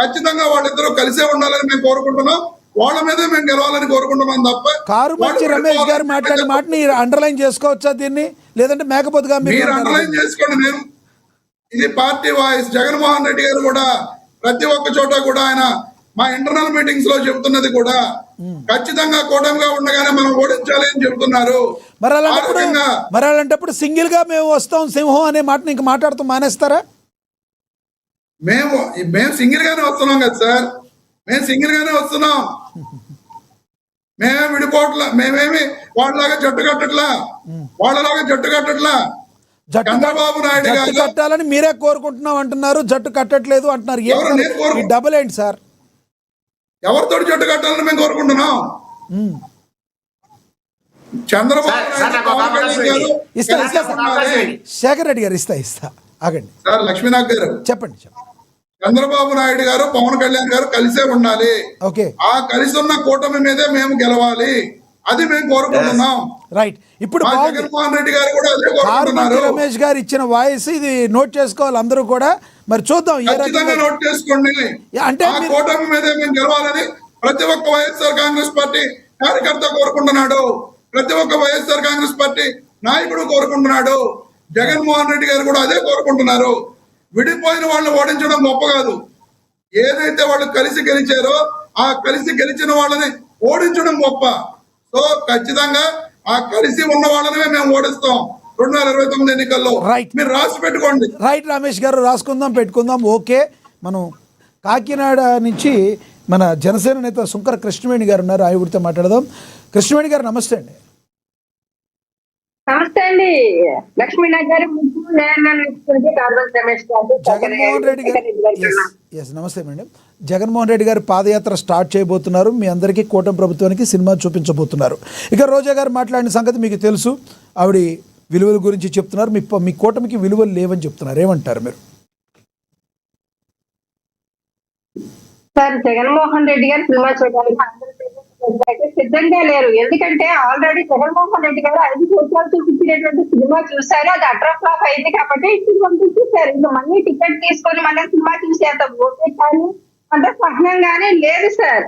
ఖచ్చితంగా వాళ్ళిద్దరూ కలిసే ఉండాలని మేము కోరుకుంటున్నాం. వాళ్ళ మీదే మేము గెలవాలని కోరుకుంటున్నాం తప్ప కారుమంచి రమేష్ గారు మాట్లాడిన మాటని అండర్లైన్ చేసుకోవచ్చా దీన్ని, లేదంటే మేకపోతుగా మీరు అండర్లైన్ చేసుకోండి. నేను ఇది పార్టీ వాయిస్. జగన్మోహన్ రెడ్డి గారు కూడా ప్రతి ఒక్క చోట కూడా ఆయన మా ఇంటర్నల్ మీటింగ్స్ లో చెబుతున్నది కూడా ఖచ్చితంగా కూటమిగా ఉండగానే మనం ఓడించాలి అని చెబుతున్నారు. మరి అలాంటప్పుడు సింగిల్ గా మేము వస్తాం సింహం అనే మాటని ఇంక మాట్లాడుతూ మానేస్తారా? మేము సింగిల్ గానే వస్తున్నాం కదా సార్, మేము సింగిల్ గానే వస్తున్నాం. మేమే విడిపోవట్లా, మేమేమి వాళ్ళలాగా జట్టు కట్టట్లా, వాళ్ళలాగా జట్టు కట్టట్లా. చంద్రబాబు నాయుడు గారు కట్టాలని మీరే కోరుకుంటున్నాం అంటున్నారు, జట్టు కట్టట్లేదు అంటున్నారు. డబుల్ ఏంటి సార్? ఎవరితో జట్టు కట్టాలని మేము కోరుకుంటున్నాం? చంద్రబాబు శేఖర్ రెడ్డి గారు ఇస్తా ఆగండి సార్. లక్ష్మీనాథ్ గారు చెప్పండి. చంద్రబాబు నాయుడు గారు పవన్ కళ్యాణ్ గారు కలిసే ఉండాలి. ఓకే, ఆ కలిసి ఉన్న కూటమి మీదే మేము గెలవాలి, అది మేము కోరుకుంటున్నాం. రైట్. ఇప్పుడు జగన్మోహన్ రెడ్డి గారు కూడా అదే కోరుకుంటున్నారు. రమేష్ గారు ఇచ్చిన వాయిస్ ఇది నోట్ చేసుకోవాలి అందరూ కూడా. మరి చూద్దాం, ఖచ్చితంగా నోట్ చేసుకోండి. అంటే ఆ కూటమి మీదే మేము గెలవాలని ప్రతి ఒక్క వైఎస్ఆర్ కాంగ్రెస్ పార్టీ కార్యకర్త కోరుకుంటున్నాడు, ప్రతి ఒక్క వైఎస్ఆర్ కాంగ్రెస్ పార్టీ నాయకుడు కోరుకుంటున్నాడు. జగన్మోహన్ రెడ్డి గారు కూడా అదే కోరుకుంటున్నారు. విడిపోయిన వాళ్ళని ఓడించడం గొప్ప కాదు, ఏదైతే వాళ్ళు కలిసి గెలిచారో ఆ కలిసి గెలిచిన వాళ్ళని ఓడించడం గొప్ప. సో ఖచ్చితంగా ఆ కలిసి ఉన్న వాళ్ళనే మేము ఓడిస్తాం 2029 ఎన్నికల్లో. మీరు రాసి పెట్టుకోండి. రైట్ రమేష్ గారు, రాసుకుందాం, పెట్టుకుందాం. ఓకే, మనం కాకినాడ నుంచి మన జనసేన నేత సుంకర కృష్ణవేణి గారు ఉన్నారు, ఆయనతో మాట్లాడదాం. కృష్ణవేణి గారు నమస్తే అండి. నమస్తే అండి లక్ష్మీనాథ్ గారు. జగన్మోహన్ రెడ్డి గారు నమస్తే మేడం. జగన్మోహన్ రెడ్డి గారు పాదయాత్ర స్టార్ట్ చేయబోతున్నారు, మీ అందరికీ కూటమి ప్రభుత్వానికి సినిమా చూపించబోతున్నారు. ఇక రోజా గారు మాట్లాడిన సంగతి మీకు తెలుసు, ఆవిడ విలువల గురించి చెప్తున్నారు. మీ కూటమికి విలువలు లేవని చెప్తున్నారు, ఏమంటారు మీరు? సార్, జగన్మోహన్ రెడ్డి గారు సినిమా చూడడానికి సిద్ధంగా లేరు. ఎందుకంటే ఆల్రెడీ జగన్మోహన్ రెడ్డి గారు 5 సంవత్సరాలు చూపించినటువంటి సినిమా చూసారు, అది అటర్ ఫ్లాప్ అయింది కాబట్టి ఇప్పుడు పంపించేశారు. ఇంకా మళ్ళీ టికెట్ తీసుకొని మళ్ళీ సినిమా చూసేంత ఓకే కానీ అంత సహనంగానే లేదు సార్.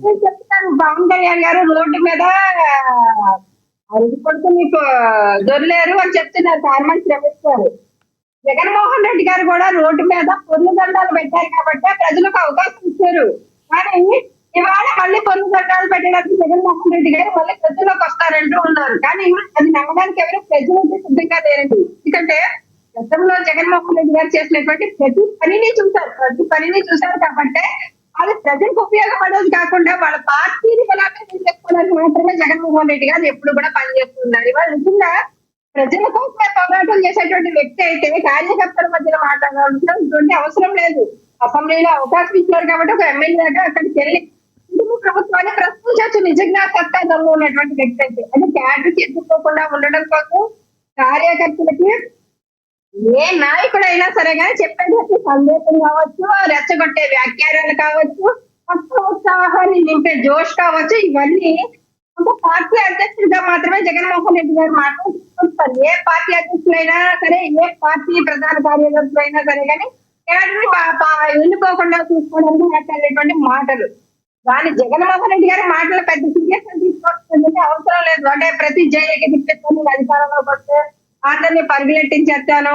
నేను చెప్తాను, పవన్ కళ్యాణ్ గారు రోడ్డు మీద అరుగు మీకు దొరలేరు అని చెప్తున్నారు కారుమంచి రమేష్ గారు. జగన్మోహన్ రెడ్డి గారు కూడా రోడ్డు మీద పొర్లు దండాలు పెట్టారు కాబట్టి ప్రజలకు అవకాశం ఇచ్చారు. కానీ ఇవాళ మళ్ళీ పొర్లు దండాలు పెట్టడానికి జగన్మోహన్ రెడ్డి గారు మళ్ళీ ప్రజల్లోకి వస్తారంటూ ఉన్నారు. కానీ అది నమ్మడానికి ఎవరు ప్రజలు సిద్ధంగా లేరండి. ఎందుకంటే గతంలో జగన్మోహన్ రెడ్డి గారు చేసినటువంటి ప్రతి పనిని చూశారు కాబట్టి అది ప్రజలకు ఉపయోగపడేది కాకుండా వాళ్ళ పార్టీని చేసుకోవడానికి మాత్రమే జగన్మోహన్ రెడ్డి గారు ఎప్పుడు కూడా పనిచేస్తున్నారు. ఇవాళ నిజంగా ప్రజల కోసమే పోరాటం చేసేటువంటి వ్యక్తి అయితే కార్యకర్తల మధ్యన మాట్లాడాల్సినటువంటి అవసరం లేదు. అసెంబ్లీలో అవకాశం ఇచ్చారు కాబట్టి ఒక ఎమ్మెల్యేగా అక్కడికి వెళ్ళి ప్రభుత్వాన్ని ప్రశ్నించవచ్చు. నిజంగా సత్తా దమ్ము ఉన్నటువంటి వ్యక్తి అయితే అది క్యాడర్ చేసుకోకుండా ఉండడం కోసం కార్యకర్తలకి ఏ నాయకుడైనా సరే కానీ చెప్పేటప్పుడు సందేశం కావచ్చు, రెచ్చగొట్టే వ్యాఖ్యానాలు కావచ్చు, ఉత్సాహాన్ని నింపే జోష్ కావచ్చు, ఇవన్నీ పార్టీ అధ్యక్షుడిగా మాత్రమే జగన్మోహన్ రెడ్డి గారు మాట్లాడుతున్నారు. ఏ పార్టీ అధ్యక్షులైనా సరే, ఏ పార్టీ ప్రధాన కార్యదర్శులైనా సరే కానీ ఎన్నుకోకుండా చూసుకోవడానికి మాట్లాడేటువంటి మాటలు. కానీ జగన్మోహన్ రెడ్డి గారి మాటలు పెద్ద సీరియస్ గా తీసుకోవాల్సింది అవసరం లేదు. అంటే ప్రతి జైలుకి తిప్పేస్తాను, అధికారంలోకి వస్తే అందరినీ పరిగెట్టించేస్తాను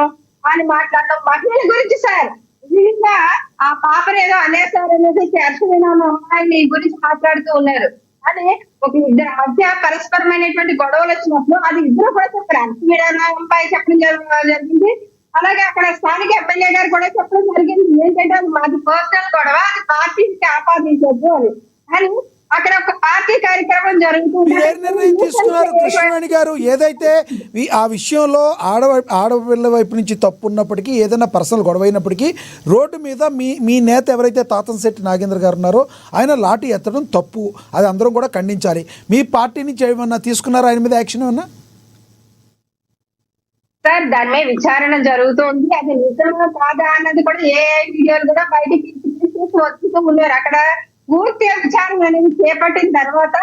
అని మాట్లాడడం మహిళల గురించి సార్. నిజంగా ఆ పాపనేదో అనేసారు అనేసి అర్షమైన అమ్మాయిని గురించి మాట్లాడుతూ ఉన్నారు. అది ఒక ఇద్దరి మధ్య పరస్పరమైనటువంటి గొడవలు వచ్చినప్పుడు అది ఇద్దరు కూడా చెప్పారు. అర్షమైన అమ్మాయి చెప్పడం జరిగింది, అలాగే అక్కడ స్థానిక ఎమ్మెల్యే గారు కూడా చెప్పడం జరిగింది. ఏంటంటే అది మాది పర్సనల్ గొడవ, అది పార్టీకి ఆపాదించద్దు అని. కానీ అక్కడ ఒక పార్టీ కార్యక్రమం జరుగుతుంది. కృష్ణవేణి గారు, ఏదైతే ఆ విషయంలో ఆడపిల్ల వైపు నుంచి తప్పు ఉన్నప్పటికీ, ఏదైనా పర్సనల్ గొడవ అయినప్పటికీ రోడ్డు మీద మీ నేత ఎవరైతే తాతంశెట్టి నాగేంద్ర గారు ఉన్నారో ఆయన లాఠీ ఎత్తడం తప్పు, అది అందరం కూడా ఖండించాలి. మీ పార్టీ నుంచి ఏమన్నా తీసుకున్నారా ఆయన మీద యాక్షన్ ఏమన్నా? సార్, దాని మీద విచారణ జరుగుతుంది. అది నిజంగా కాదా అన్నది కూడా ఏ వీడియోలు కూడా బయటికి వస్తూ ఉన్నారు. అక్కడ పూర్తిగా విచారణ అనేది చేపట్టిన తర్వాత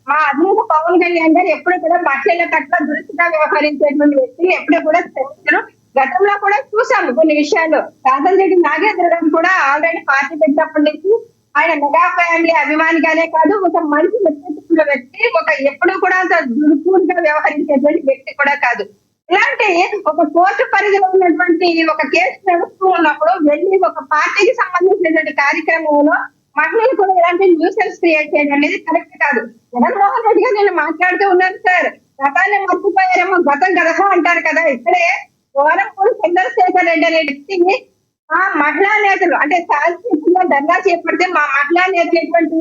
మా అధినేత పవన్ కళ్యాణ్ గారు ఎప్పుడు కూడా మహిళల పట్ల దురుసుగా వ్యవహరించేటువంటి వ్యక్తి, ఎప్పుడు కూడా క్షమించరు. గతంలో కూడా చూసాము కొన్ని విషయాలు. కాదంరెడ్డి నాగేంద్ర గారు కూడా ఆల్రెడీ పార్టీ పెట్టినప్పటి నుంచి ఆయన మెగా ఫ్యామిలీ అభిమానిగానే కాదు, ఒక మంచి వ్యక్తిత్వంలో వ్యక్తి, ఒక ఎప్పుడూ కూడా అంత దుర్పూర్గా వ్యవహరించేటువంటి వ్యక్తి కూడా కాదు. ఇలాంటి ఒక కోర్టు పరిధిలో ఉన్నటువంటి ఒక కేసు నడుస్తూ ఉన్నప్పుడు వెళ్ళి ఒక పార్టీకి సంబంధించినటువంటి కార్యక్రమంలో మహిళలు కూడా ఇలాంటి న్యూసెన్స్ క్రియేట్ చేయడం అనేది కరెక్ట్ కాదు. జగన్మోహన్ రెడ్డి గారు నేను మాట్లాడుతూ ఉన్నాను సార్, గతాన్ని మర్చిపోయారేమో, గతం గదహ అంటారు కదా. ఇక్కడే గోరంపూడి చంద్రశేఖర్ రెడ్డి అనే వ్యక్తిని ఆ మహిళా నేతలు అంటే శాసనసభలో ధర్నా చేపడితే మా మహిళా నేతలటువంటి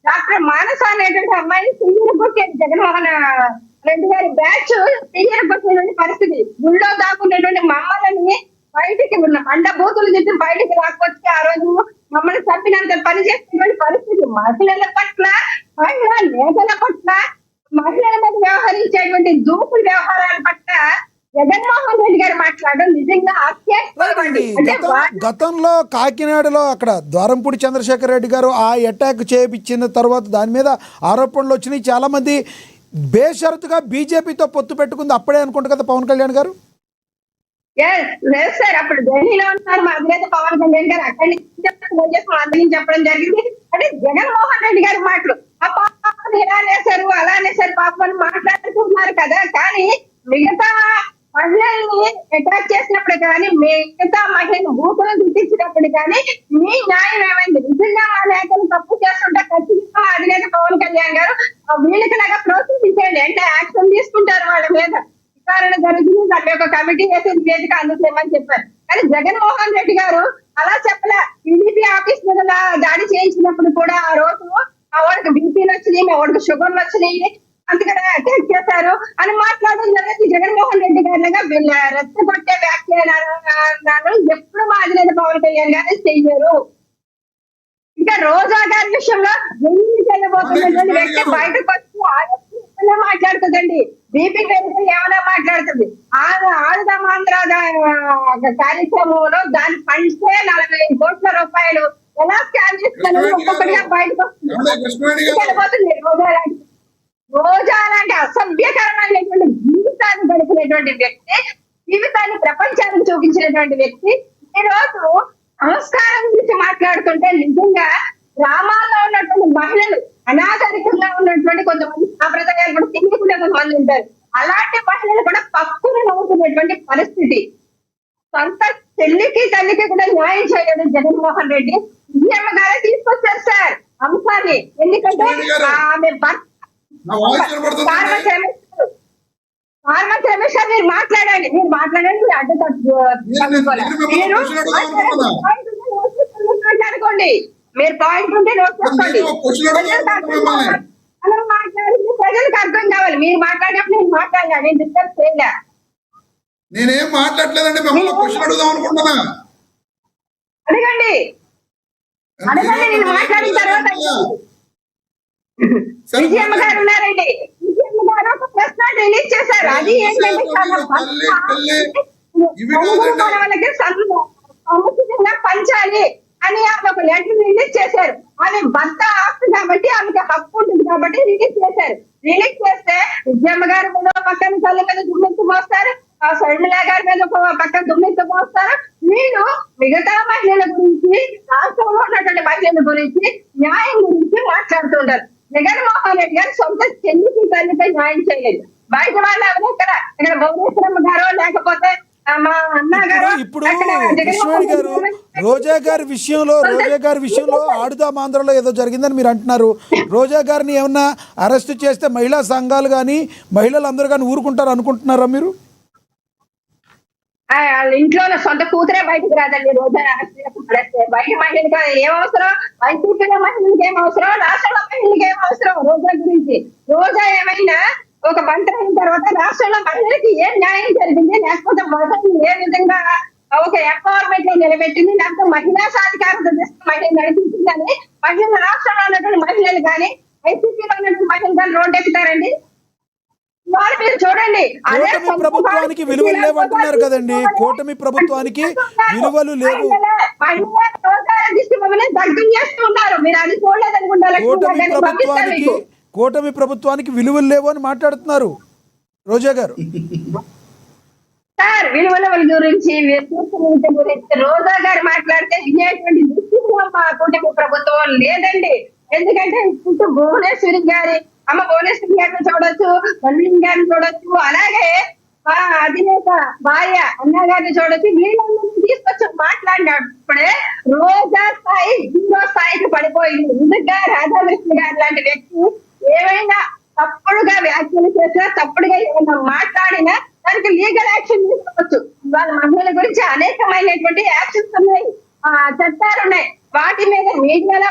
డాక్టర్ మానస అనేటువంటి అమ్మాయిని సీనియర్ కొట్టేది జగన్మోహన్ రెడ్డి గారి బ్యాచ్ సీనియర్ కొట్టినటువంటి పరిస్థితి. గుళ్ళో దాక్కున్నటువంటి మమ్మల్ని బయటికి ఉన్న మండ బూతులు తిట్టి బయటికి రాకొచ్చి ఆ రోజు మమ్మల్ని చంపినంత పని చేస్తున్నటువంటి పరిస్థితి. మహిళల పట్ల, మహిళా నేతల పట్ల, మహిళల మీద వ్యవహరించేటువంటి దూకుడు వ్యవహారాల పట్ల జగన్మోహన్ రెడ్డి గారు మాట్లాడడం నిజంగా రైట్. గతంలో కాకినాడలో అక్కడ ద్వారంపూడి చంద్రశేఖర్ రెడ్డి గారు ఆ అటాక్ చేయించిన తర్వాత దాని మీద ఆరోపణలు వచ్చినాయి. చాలా మంది బేషరతుగా బీజేపీతో పొత్తు పెట్టుకుంది అప్పుడే అనుకుంటా కదా పవన్ కళ్యాణ్ గారు. లేదు సార్, అప్పుడు ఢిల్లీలో ఉన్నారు మా అధినేత పవన్ కళ్యాణ్ గారు. అక్కడి నుంచి చెప్పడం జరిగింది. అంటే జగన్మోహన్ రెడ్డి గారి మాటలు ఆ పాపని ఇలా అనేసారు అలా అనేసారు పాపని మాట్లాడుతున్నారు కదా. కానీ మిగతా మహిళల్ని అటాక్ చేసినప్పుడు కానీ, మిగతా మహిళలు బూతులను గుర్తించినప్పుడు కానీ మీ న్యాయం ఏమైంది? నిజంగా మా నేతలు తప్పు చేస్తుంటే ఖచ్చితంగా అధినేత పవన్ కళ్యాణ్ గారు వీళ్ళకి లాగా ప్రోత్సహించండి, అంటే యాక్షన్ తీసుకుంటారు వాళ్ళ మీద. విచారణ జరిగింది, దాని యొక్క కమిటీ వేసి నివేదిక అందుతామని చెప్పారు. కానీ జగన్మోహన్ రెడ్డి గారు అలా చెప్పలే. టీడీపీ ఆఫీస్ మీద దాడి చేయించినప్పుడు కూడా ఆ రోజు మా వాడికి బీపీలు వచ్చినాయి, మా వాడికి షుగర్లు వచ్చినాయి, అందుకనే అటాక్ చేశారు అని మాట్లాడడం జరిగింది. జగన్మోహన్ రెడ్డి గారిగా వీళ్ళ రెచ్చగొట్టే వ్యాఖ్యానాలు ఎప్పుడు మా అధినేత పవన్ కళ్యాణ్ గారు చెయ్యరు. ఇంకా రోజా గారి విషయంలో వెళ్ళబోతున్నటువంటి వ్యక్తి బయటకు వచ్చి మాట్లాడుతుందండి. బీపీ పెరిగి ఏమైనా మాట్లాడుతుంది. ఆడుదామాంధ్ర కార్యక్రమంలో దాని ఫండ్సే 40 కోట్ల రూపాయలు ఎలా స్కాన్ చేస్తున్నారు ఒక్కొక్కటిగా బయటకు వస్తుంది. రోజా లాంటి అసభ్యకరమైనటువంటి జీవితాన్ని గడిపినటువంటి వ్యక్తి, జీవితాన్ని ప్రపంచానికి చూపించినటువంటి వ్యక్తి ఈ రోజు సంస్కారం గురించి మాట్లాడుతుంటే నిజంగా గ్రామాల్లో ఉన్నటువంటి మహిళలు, అనాగరికంగా ఉన్నటువంటి కొంతమంది సాంప్రదాయాలు కూడా తెలియకుండా కొంతమంది ఉంటారు. అలాంటి మహిళలు కూడా పక్కున నవ్వుతున్నటువంటి పరిస్థితి. సొంత చెల్లికి తల్లికి కూడా న్యాయం చేయడం జగన్మోహన్ రెడ్డి విజయమ్మ గారే తీసుకొచ్చారు సార్ అంశాన్ని. ఎందుకంటే ఆమె భర్త ఫార్మర్ రమేష్ గారు మీరు మాట్లాడండి, మీరు అడ్డు మాట్లాడుకోండి, మీరు పాయింట్ ఉంటే నోట్ చేసుకోండి. మాట్లాడింది ప్రజలకు అర్థం కావాలి. మీరు మాట్లాడినప్పుడు నేను మాట్లాడినా, నేను డిస్కస్ చేయలే. నేనేం మాట్లాడలేదండి, మిమ్మల్ని క్వశ్చన్ అడుగుదాం అనుకుంటున్నా. అడగండి అడగండి, నేను మాట్లాడిన తర్వాత విజయమ్మ గారు ఉన్నారండి. విజయమ్మ గారు ఒక ప్రశ్న రిలీజ్ చేశారు. అది ఏంటంటే వాళ్ళకి సముచితంగా పంచాలి అని ఆమె ఒక లెటర్ రిలీజ్ చేశారు. ఆమె భర్త ఆస్తి కాబట్టి ఆమెకి హక్కు ఉంటుంది కాబట్టి రిలీజ్ చేశారు. రిలీజ్ చేస్తే విజయమ్మ గారి మీద పక్కన తల్లి మీద దుమ్మెత్తు మోస్తారు, ఆ షర్మిలా గారి మీద పక్కన దుమ్మెత్తు మోస్తారు. వీళ్ళు మిగతా మహిళల గురించి, రాష్ట్రంలో ఉన్నటువంటి మహిళల గురించి, న్యాయం గురించి మాట్లాడుతుంటారు. జగన్మోహన్ రెడ్డి గారు సొంత చెల్లికి తల్లిపై న్యాయం చేయలేదు. బయట వాళ్ళు ఎవరు ఇక్కడ భువనేశ్వరమ్మ గారో లేకపోతే మా అన్న గారు. ఇప్పుడు కృష్ణవేణి గారు రోజా గారి విషయంలో ఆడుదాం ఆంధ్రలో ఏదో జరిగిందని మీరు అంటున్నారు. రోజా గారిని ఏమన్నా అరెస్ట్ చేస్తే మహిళా సంఘాలు కానీ మహిళలు అందరూ కానీ ఊరుకుంటారు అనుకుంటున్నారా మీరు? వాళ్ళ ఇంట్లో సొంత కూతురే బయటకు రాదండి. రోజా బయట మహిళలకు ఏం అవసరం, వైసీపీలో మహిళలకు ఏం అవసరం, రాష్ట్రంలో మహిళలకు ఏం అవసరం? రోజా గురించి రోజా ఏమైనా ఒక మంత్రి అయిన తర్వాత రాష్ట్రంలో మహిళలకి ఏం న్యాయం జరిగింది, లేకపోతే మహిళలు ఏ విధంగా ఒక ఎంపవర్మెంట్ లో నిలబెట్టింది, లేకపోతే మహిళా సాధికారత మహిళలు నడిపించిందని మహిళలు రాష్ట్రంలో ఉన్నటువంటి మహిళలు కానీ వైసీపీలో ఉన్నటువంటి మహిళలు కానీ రోడ్డు ఎక్కుతారండి. వాళ్ళు మీరు చూడండి, కూటమి ప్రభుత్వానికి విలువలు లేవంటున్నారు కదండి. కూటమి ప్రభుత్వానికి విలువలు లేవు, దగ్గర చేస్తున్నారు. మీరు అది చూడలేదనుకుంటారు. కూటమి ప్రభుత్వానికి విలువలు లేవు అని మాట్లాడుతున్నారు రోజా గారు. సార్ విలువల గురించి వ్యక్తిత్వం గురించి రోజా గారు మాట్లాడితే వినేటువంటి దృష్టిలో మా కూటమి ప్రభుత్వం లేదండి. ఎందుకంటే ఇప్పుడు భువనేశ్వరి గారి అమ్మ భువనేశ్వరి గారిని చూడొచ్చు, వల్లిం గారిని చూడొచ్చు, అలాగే మా అధినేత భార్య అన్న గారిని చూడొచ్చు. వీళ్ళందరినీ తీసుకొచ్చి మాట్లాడినప్పుడే రోజా స్థాయి జీరో స్థాయికి పడిపోయింది. నిజంగా రాధాలక్ష్మి గారు లాంటి వ్యక్తి ఏమైనా తప్పుడుగా వ్యాఖ్యలు చేసినా, తప్పుడుగా ఏమైనా మాట్లాడినా దానికి లీగల్ యాక్షన్ తీసుకోవచ్చు. వాళ్ళ మహిళల గురించి అనేకమైనటువంటి యాక్షన్స్ ఉన్నాయి, చట్టాలు ఉన్నాయి. వాటి మీద మీడియాలో